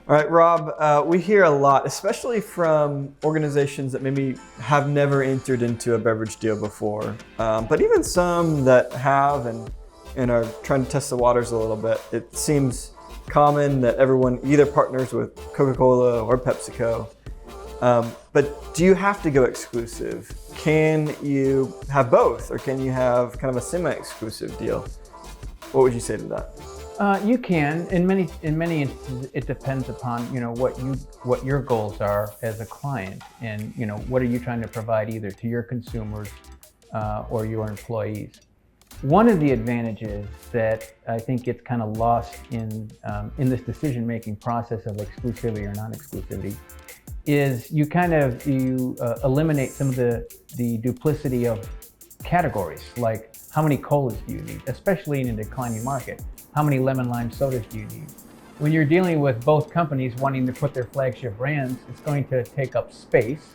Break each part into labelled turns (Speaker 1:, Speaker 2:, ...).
Speaker 1: All right, Rob, we hear a lot, especially from organizations that maybe have never entered into a beverage deal before, but even some that have and are trying to test the waters a little bit. It seems common that everyone either partners with Coca-Cola or PepsiCo. But do you have to go exclusive? Can you have both, or can you have kind of a semi-exclusive deal? What would you say to that?
Speaker 2: You can. In many instances, it depends upon what your goals are as a client, and what are you trying to provide either to your consumers or your employees. One of the advantages that I think gets kind of lost in this decision-making process of exclusivity or non-exclusivity is you eliminate some of the duplicity of categories, like how many colas do you need, especially in a declining market. How many lemon lime sodas do you need? When you're dealing with both companies wanting to put their flagship brands, it's going to take up space.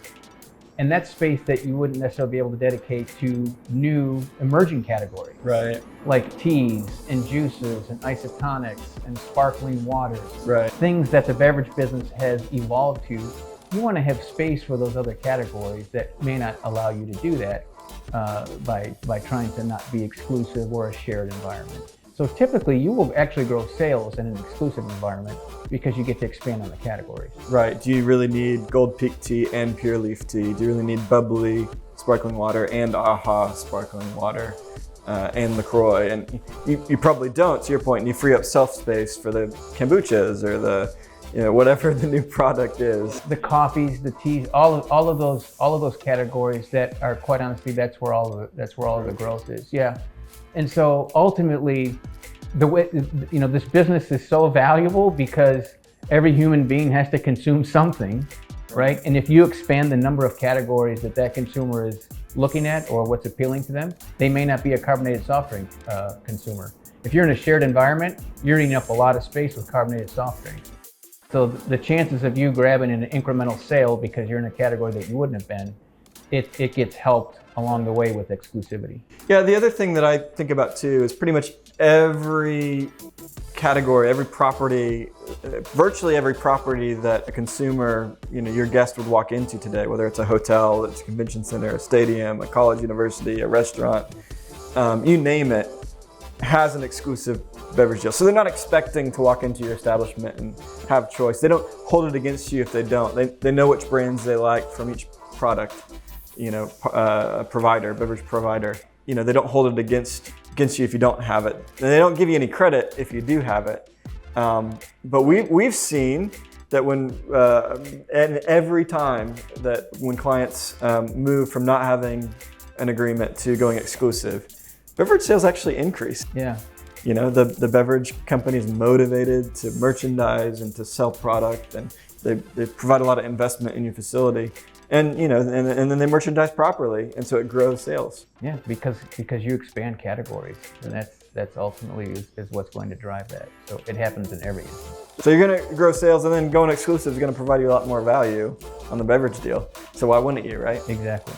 Speaker 2: And that's space that you wouldn't necessarily be able to dedicate to new emerging categories.
Speaker 1: Right.
Speaker 2: Like teas and juices and isotonics and sparkling waters.
Speaker 1: Right.
Speaker 2: Things that the beverage business has evolved to. You want to have space for those other categories that may not allow you to do that by trying to not be exclusive or a shared environment. So typically you will actually grow sales in an exclusive environment because you get to expand on the categories.
Speaker 1: Right. Do you really need Gold Peak tea and Pure Leaf tea? Do you really need bubbly sparkling water and AHA sparkling water and LaCroix? And you probably don't, to your point, and you free up shelf space for the kombuchas or the whatever the new product is.
Speaker 2: The coffees, the teas, all of those categories that are, quite honestly, that's where all of the growth is. Yeah. And so ultimately, the way this business is so valuable because every human being has to consume something, right? And if you expand the number of categories that consumer is looking at or what's appealing to them, they may not be a carbonated soft drink consumer. If you're in a shared environment, you're eating up a lot of space with carbonated soft drinks. So the chances of you grabbing an incremental sale because you're in a category that you wouldn't have been, it gets helped along the way with exclusivity.
Speaker 1: Yeah, the other thing that I think about too is pretty much every category, every property, virtually every property that a consumer, your guest would walk into today, whether it's a hotel, it's a convention center, a stadium, a college, university, a restaurant, you name it, has an exclusive beverage deal. So they're not expecting to walk into your establishment and have choice. They don't hold it against you if they don't. They know which brands they like from each product. Beverage provider, they don't hold it against you if you don't have it. And they don't give you any credit if you do have it. But we've seen that and every time that when clients move from not having an agreement to going exclusive, beverage sales actually increase.
Speaker 2: Yeah.
Speaker 1: The beverage company is motivated to merchandise and to sell product, and they provide a lot of investment in your facility. And and then they merchandise properly, and so it grows sales.
Speaker 2: Yeah, because you expand categories, and that's ultimately is what's going to drive that. So it happens in every instance.
Speaker 1: So you're going to grow sales, and then going exclusive is going to provide you a lot more value on the beverage deal. So why wouldn't you, right?
Speaker 2: Exactly.